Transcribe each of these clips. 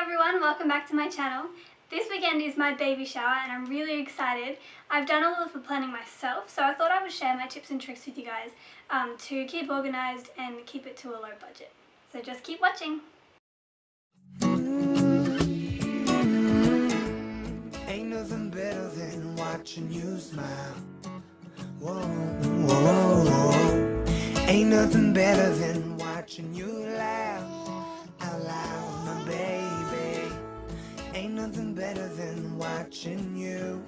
everyone, welcome back to my channel. This weekend is my baby shower and I'm really excited. I've done all of the planning myself, so I thought I would share my tips and tricks with you guys to keep organised and keep it to a low budget. So just keep watching. Ain't nothing better than watching you smile. Whoa, whoa, whoa. Ain't nothing better than watching you laugh out loud, my baby. Ain't nothing better than watching you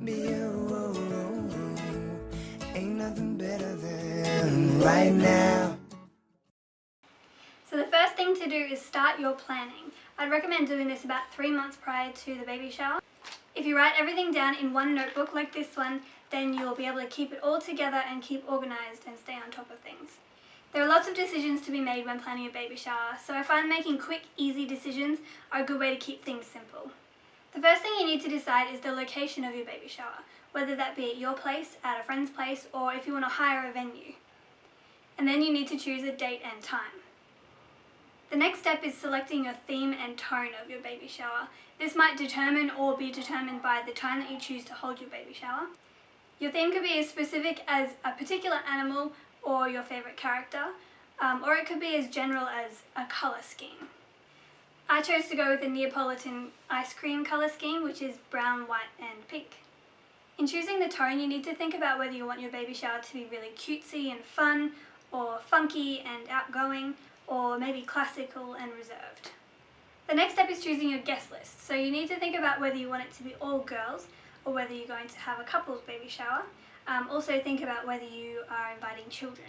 be you. Ain't nothing better than right now. So the first thing to do is start your planning. I'd recommend doing this about 3 months prior to the baby shower. If you write everything down in one notebook like this one, then you'll be able to keep it all together and keep organised and stay on top of things. There are lots of decisions to be made when planning a baby shower, so I find making quick, easy decisions are a good way to keep things simple. The first thing you need to decide is the location of your baby shower, whether that be at your place, at a friend's place, or if you want to hire a venue. And then you need to choose a date and time. The next step is selecting your theme and tone of your baby shower. This might determine or be determined by the time that you choose to hold your baby shower. Your theme could be as specific as a particular animal or your favourite character, or it could be as general as a colour scheme. I chose to go with the Neapolitan ice cream colour scheme, which is brown, white and pink. In choosing the tone, you need to think about whether you want your baby shower to be really cutesy and fun, or funky and outgoing, or maybe classical and reserved. The next step is choosing your guest list. So you need to think about whether you want it to be all girls or whether you're going to have a couple's baby shower. Also think about whether you are inviting children.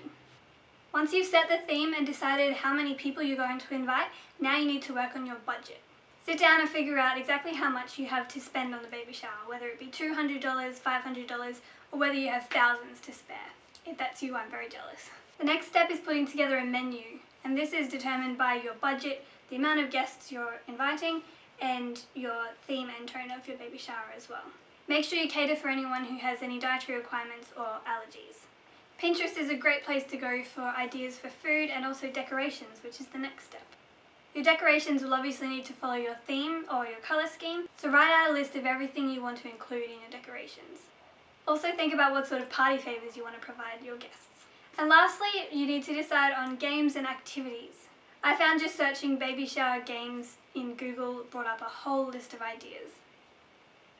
Once you've set the theme and decided how many people you're going to invite, now you need to work on your budget. Sit down and figure out exactly how much you have to spend on the baby shower, whether it be $200, $500, or whether you have thousands to spare. If that's you, I'm very jealous. The next step is putting together a menu, and this is determined by your budget, the amount of guests you're inviting, and your theme and tone of your baby shower as well. Make sure you cater for anyone who has any dietary requirements or allergies. Pinterest is a great place to go for ideas for food and also decorations, which is the next step. Your decorations will obviously need to follow your theme or your colour scheme, so write out a list of everything you want to include in your decorations. Also think about what sort of party favours you want to provide your guests. And lastly, you need to decide on games and activities. I found just searching baby shower games in Google brought up a whole list of ideas.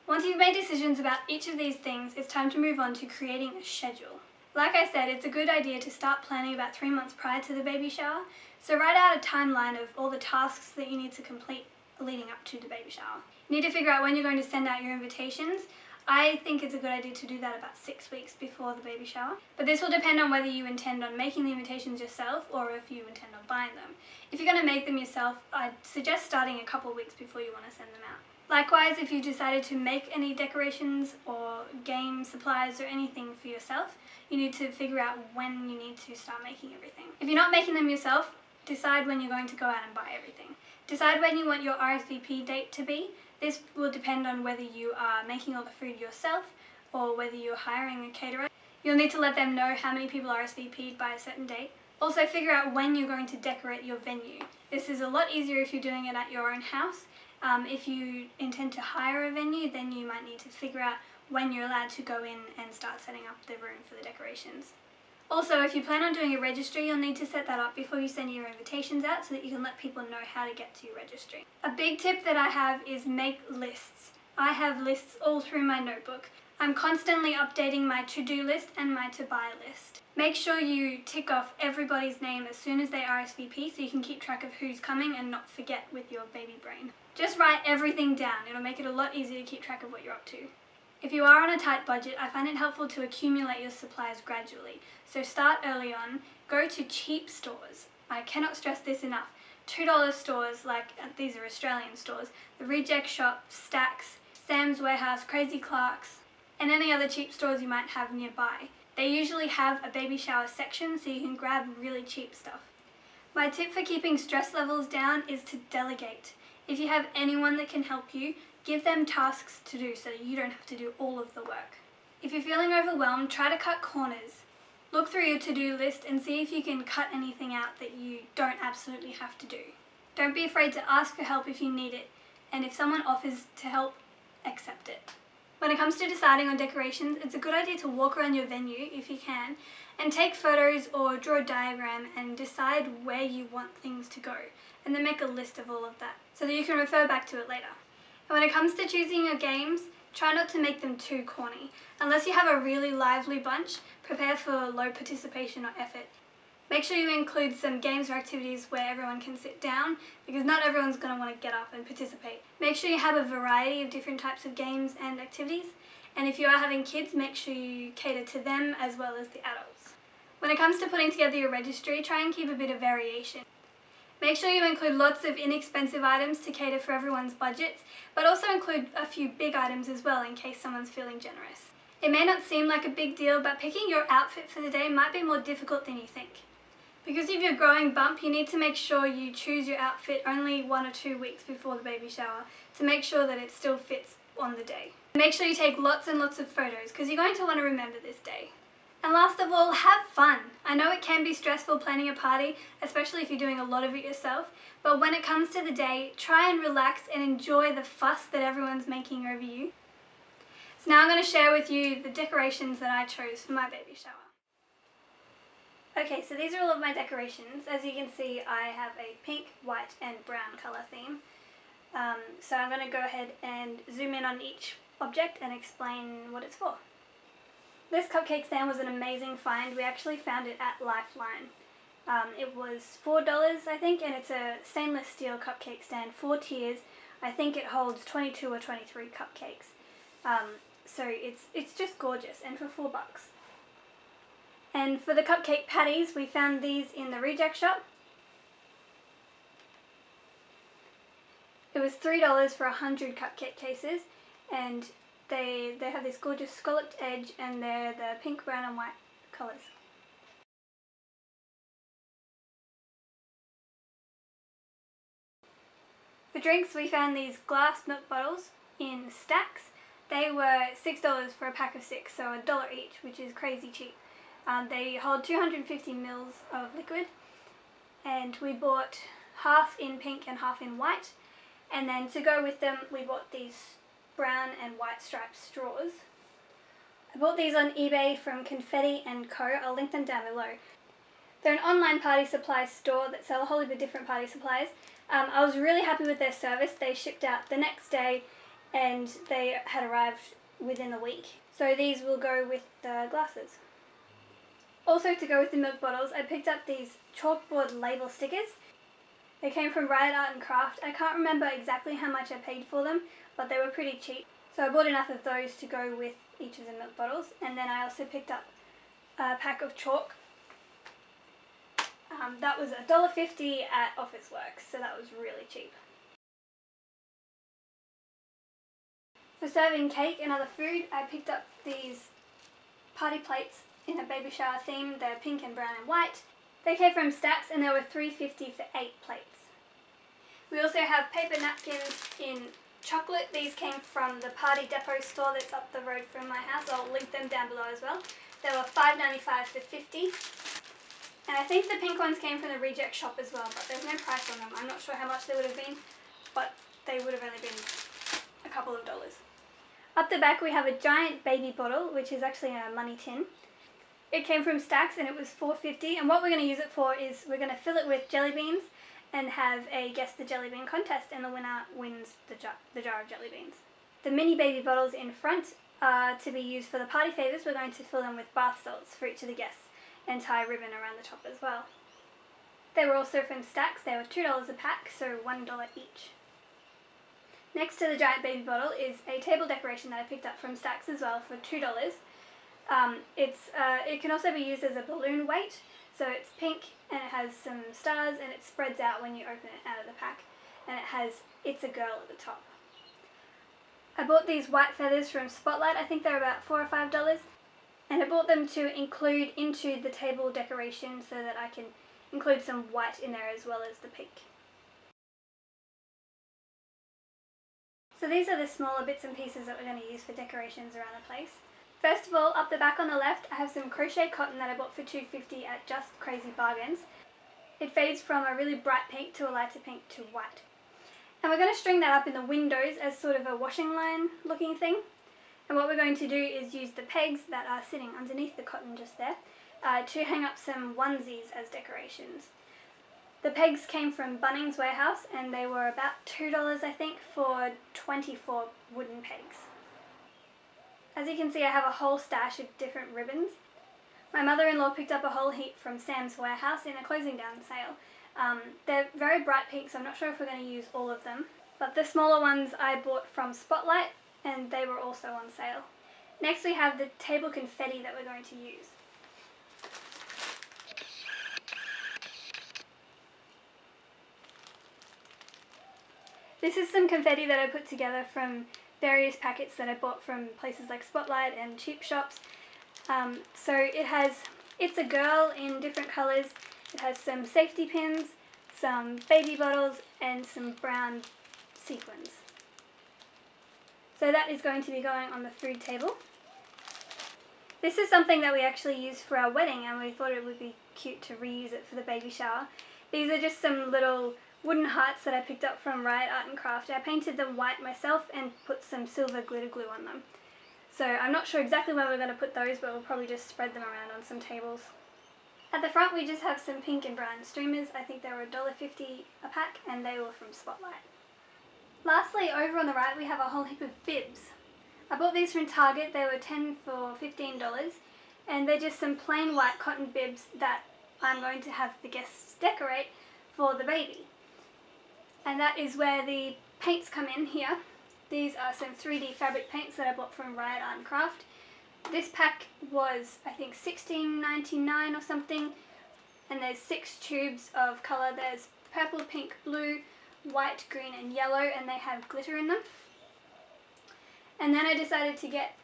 Once you've made decisions about each of these things, it's time to move on to creating a schedule. Like I said, it's a good idea to start planning about 3 months prior to the baby shower, so write out a timeline of all the tasks that you need to complete leading up to the baby shower. You need to figure out when you're going to send out your invitations. I think it's a good idea to do that about 6 weeks before the baby shower, but this will depend on whether you intend on making the invitations yourself or if you intend on buying them. If you're going to make them yourself, I'd suggest starting a couple of weeks before you want to send them out. Likewise, if you've decided to make any decorations or game supplies or anything for yourself, you need to figure out when you need to start making everything. If you're not making them yourself, decide when you're going to go out and buy everything. Decide when you want your RSVP date to be. This will depend on whether you are making all the food yourself or whether you're hiring a caterer. You'll need to let them know how many people RSVP'd by a certain date. Also figure out when you're going to decorate your venue. This is a lot easier if you're doing it at your own house. If you intend to hire a venue, then you might need to figure out when you're allowed to go in and start setting up the room for the decorations. Also, if you plan on doing a registry, you'll need to set that up before you send your invitations out so that you can let people know how to get to your registry. A big tip that I have is make lists. I have lists all through my notebook. I'm constantly updating my to-do list and my to-buy list. Make sure you tick off everybody's name as soon as they RSVP so you can keep track of who's coming and not forget with your baby brain. Just write everything down. It'll make it a lot easier to keep track of what you're up to. If you are on a tight budget, I find it helpful to accumulate your supplies gradually. So start early on, go to cheap stores. I cannot stress this enough. $2 stores, like these are Australian stores, the Reject Shop, Stax, Sam's Warehouse, Crazy Clark's, and any other cheap stores you might have nearby. They usually have a baby shower section so you can grab really cheap stuff. My tip for keeping stress levels down is to delegate. If you have anyone that can help you, give them tasks to do so that you don't have to do all of the work. If you're feeling overwhelmed, try to cut corners. Look through your to-do list and see if you can cut anything out that you don't absolutely have to do. Don't be afraid to ask for help if you need it, and if someone offers to help, accept it. When it comes to deciding on decorations, it's a good idea to walk around your venue if you can, and take photos or draw a diagram and decide where you want things to go, and then make a list of all of that so that you can refer back to it later. And when it comes to choosing your games, try not to make them too corny. Unless you have a really lively bunch, prepare for low participation or effort. Make sure you include some games or activities where everyone can sit down, because not everyone's going to want to get up and participate. Make sure you have a variety of different types of games and activities, and if you are having kids, make sure you cater to them as well as the adults. When it comes to putting together your registry, try and keep a bit of variation. Make sure you include lots of inexpensive items to cater for everyone's budgets, but also include a few big items as well in case someone's feeling generous. It may not seem like a big deal, but picking your outfit for the day might be more difficult than you think. Because of your growing bump, you need to make sure you choose your outfit only 1 or 2 weeks before the baby shower to make sure that it still fits on the day. Make sure you take lots and lots of photos because you're going to want to remember this day. And last of all, have fun. I know it can be stressful planning a party, especially if you're doing a lot of it yourself, but when it comes to the day, try and relax and enjoy the fuss that everyone's making over you. So now I'm going to share with you the decorations that I chose for my baby shower. Okay, so these are all of my decorations. As you can see, I have a pink, white and brown colour theme. So I'm going to go ahead and zoom in on each object and explain what it's for. This cupcake stand was an amazing find. We actually found it at Lifeline. It was $4 I think, and it's a stainless steel cupcake stand, 4 tiers. I think it holds 22 or 23 cupcakes. So it's just gorgeous, and for $4. And for the cupcake patties, we found these in the reject shop. It was $3 for 100 cupcake cases, and they have this gorgeous scalloped edge, and they're the pink, brown and white colours. For drinks, we found these glass milk bottles in stacks. They were $6 for a pack of 6, so $1 each, which is crazy cheap. They hold 250 mils of liquid, and we bought half in pink and half in white, and then to go with them we bought these brown and white striped straws. I bought these on eBay from Confetti & Co. I'll link them down below. They're an online party supply store that sell a whole heap of different party supplies. I was really happy with their service. They shipped out the next day and they had arrived within a week. So these will go with the glasses. Also, to go with the milk bottles, I picked up these chalkboard label stickers. They came from Riot Art and Craft. I can't remember exactly how much I paid for them, but they were pretty cheap. So I bought enough of those to go with each of the milk bottles. And then I also picked up a pack of chalk. That was $1.50 at Officeworks, so that was really cheap. For serving cake and other food, I picked up these party plates in a baby shower theme. They're pink and brown and white. They came from Stacks and they were $3.50 for 8 plates. We also have paper napkins in chocolate. These came from the Party Depot store that's up the road from my house. I'll link them down below as well. They were $5.95 for 50. And I think the pink ones came from the reject shop as well, but there's no price on them. I'm not sure how much they would have been, but they would have only been a couple of dollars. Up the back we have a giant baby bottle, which is actually a money tin. It came from Stacks and it was $4.50, and what we're going to use it for is we're going to fill it with jelly beans and have a Guess the Jelly Bean contest, and the winner wins the jar of jelly beans. The mini baby bottles in front are to be used for the party favours. We're going to fill them with bath salts for each of the guests and tie a ribbon around the top as well. They were also from Stacks. They were $2 a pack, so $1 each. Next to the giant baby bottle is a table decoration that I picked up from Stacks as well for $2. It can also be used as a balloon weight, so it's pink and it has some stars and it spreads out when you open it out of the pack, and it has "It's a Girl" at the top. I bought these white feathers from Spotlight. I think they're about $4 or $5, and I bought them to include into the table decoration so that I can include some white in there as well as the pink. So these are the smaller bits and pieces that we're going to use for decorations around the place. First of all, up the back on the left, I have some crochet cotton that I bought for $2.50 at Just Crazy Bargains. It fades from a really bright pink to a lighter pink to white. And we're going to string that up in the windows as sort of a washing line looking thing. And what we're going to do is use the pegs that are sitting underneath the cotton just there to hang up some onesies as decorations. The pegs came from Bunnings Warehouse and they were about $2 I think for 24 wooden pegs. As you can see, I have a whole stash of different ribbons. My mother-in-law picked up a whole heap from Sam's Warehouse in a closing down sale. They're very bright pink, so I'm not sure if we're going to use all of them. But the smaller ones I bought from Spotlight and they were also on sale. Next we have the table confetti that we're going to use. This is some confetti that I put together from various packets that I bought from places like Spotlight and cheap shops. So it's a girl in different colours. It has some safety pins, some baby bottles and some brown sequins. So that is going to be going on the food table. This is something that we actually used for our wedding and we thought it would be cute to reuse it for the baby shower. These are just some little wooden hearts that I picked up from Riot Art and Craft. I painted them white myself and put some silver glitter glue on them. So I'm not sure exactly where we're going to put those, but we'll probably just spread them around on some tables. At the front we just have some pink and brown streamers. I think they were $1.50 a pack and they were from Spotlight. Lastly, over on the right we have a whole heap of bibs. I bought these from Target. They were 10 for $15 and they're just some plain white cotton bibs that I'm going to have the guests decorate for the baby. And that is where the paints come in here. These are some 3D fabric paints that I bought from Riot Art and Craft. This pack was, I think, $16.99 or something, and there's 6 tubes of colour. There's purple, pink, blue, white, green and yellow, and they have glitter in them. And then I decided to get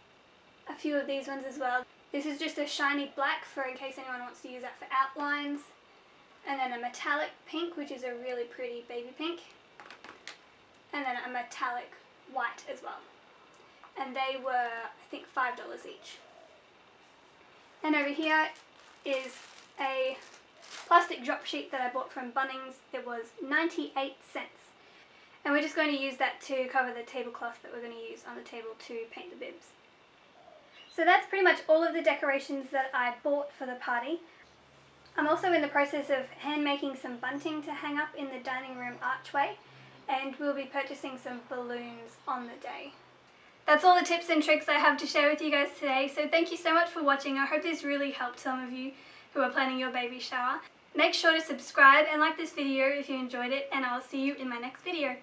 a few of these ones as well. This is just a shiny black for in case anyone wants to use that for outlines. And then a metallic pink, which is a really pretty baby pink. And then a metallic white as well. And they were, I think, $5 each. And over here is a plastic drop sheet that I bought from Bunnings. It was 98 cents. And we're just going to use that to cover the tablecloth that we're going to use on the table to paint the bibs. So that's pretty much all of the decorations that I bought for the party. I'm also in the process of hand making some bunting to hang up in the dining room archway, and we'll be purchasing some balloons on the day. That's all the tips and tricks I have to share with you guys today, so thank you so much for watching. I hope this really helped some of you who are planning your baby shower. Make sure to subscribe and like this video if you enjoyed it, and I'll see you in my next video.